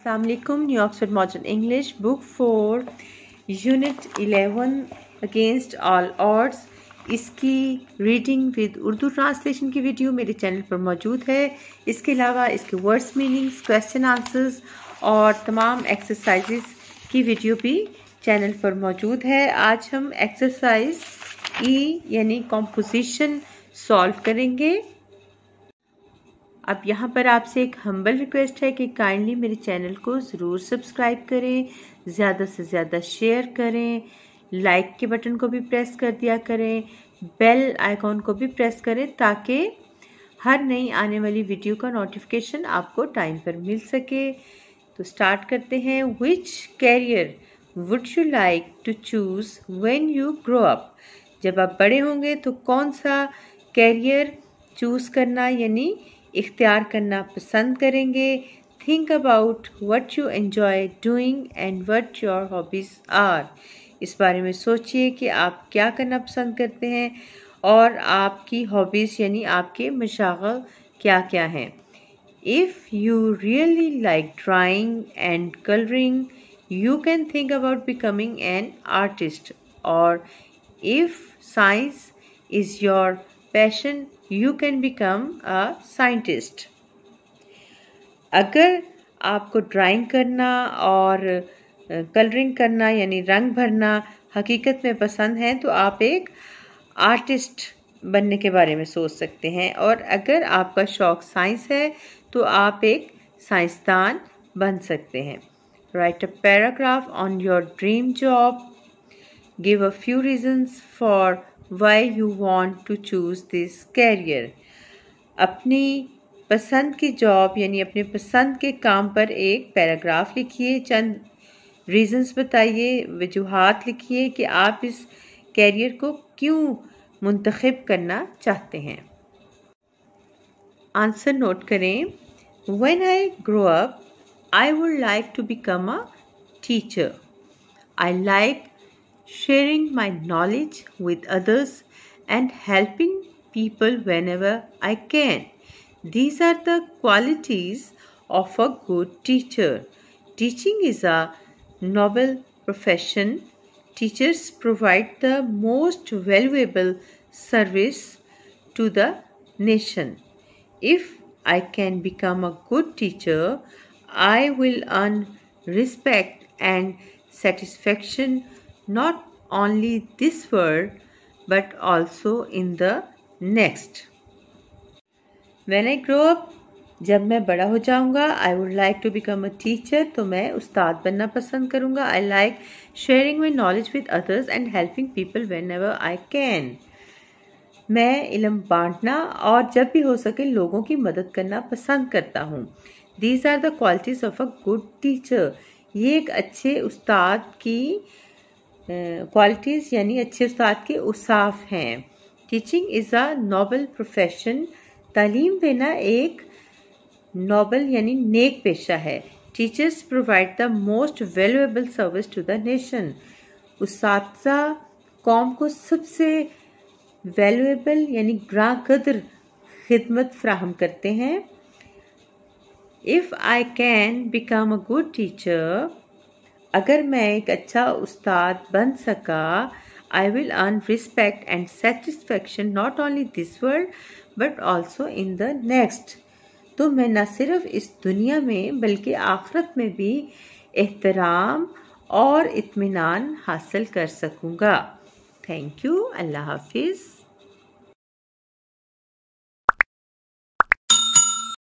अस्सलाम वालेकुम। New Oxford modern English book 4 unit 11 against all odds, इसकी रीडिंग विद उर्दू ट्रांसलेशन की वीडियो मेरे चैनल पर मौजूद है। इसके अलावा इसके वर्ड्स मीनिंग्स, क्वेश्चन आंसर्स और तमाम एक्सरसाइजेस की वीडियो भी चैनल पर मौजूद है। आज हम एक्सरसाइज ई यानी कॉम्पोजिशन सॉल्व करेंगे। अब यहाँ पर आपसे एक हम्बल रिक्वेस्ट है कि काइंडली मेरे चैनल को ज़रूर सब्सक्राइब करें, ज़्यादा से ज़्यादा शेयर करें, लाइक के बटन को भी प्रेस कर दिया करें, बेल आइकॉन को भी प्रेस करें ताकि हर नई आने वाली वीडियो का नोटिफिकेशन आपको टाइम पर मिल सके। तो स्टार्ट करते हैं। Which career would you like to choose when you grow up? जब आप बड़े होंगे तो कौन सा कैरियर चूज़ करना यानी इख्तियार करना पसंद करेंगे? Think about what you enjoy doing and what your hobbies are. इस बारे में सोचिए कि आप क्या करना पसंद करते हैं और आपकी हॉबीज़ यानी आपके मशाग़िल क्या क्या हैं। If you really like drawing and colouring you can think about becoming an artist, or if science is your passion you can become a scientist. अगर आपको ड्राइंग करना और कलरिंग करना यानी रंग भरना हकीकत में पसंद है तो आप एक आर्टिस्ट बनने के बारे में सोच सकते हैं, और अगर आपका शौक़ साइंस है तो आप एक साइंसदान बन सकते हैं। Write a paragraph on your dream job. Give a few reasons for why you want to choose this career. अपनी पसंद की जॉब यानी अपने पसंद के काम पर एक पैराग्राफ लिखिए, चंद रीजंस बताइए, वजूहात लिखिए कि आप इस कैरियर को क्यों मुंतखब करना चाहते हैं। आंसर नोट करें। When I grow up I would like to become a teacher. I like sharing my knowledge with others and helping people whenever I can. These are the qualities of a good teacher. Teaching is a noble profession. Teachers provide the most valuable service to the nation. If I can become a good teacher, I will earn respect and satisfaction not only this world but also in the next. When I grow up, जब मैं बड़ा हो जाऊंगा, I would like to become a teacher, तो मैं उस्ताद बनना पसंद करूंगा। I like sharing my knowledge with others and helping people whenever I can. मैं इल्म बांटना और जब भी हो सके लोगों की मदद करना पसंद करता हूँ। These are the qualities of a good teacher. ये एक अच्छे उस्ताद की क्वालिटीज़ यानी अच्छे उस्ताद के औसाफ हैं। Teaching is a noble profession. तालीम देना एक नोबल यानी नेक पेशा है। Teachers provide the most valuable service to the nation. उस्ताज़ा कौम को सबसे वैल्यूएबल यानी ग्रां कदर खिदमत फ्राहम करते हैं। If I can become a good teacher, अगर मैं एक अच्छा उस्ताद बन सका, I will earn respect and satisfaction not only this world but also in the next. तो मैं न सिर्फ इस दुनिया में बल्कि आखिरत में भी एहतराम और इत्मीनान हासिल कर सकूँगा। Thank you. अल्लाह हाफिज़।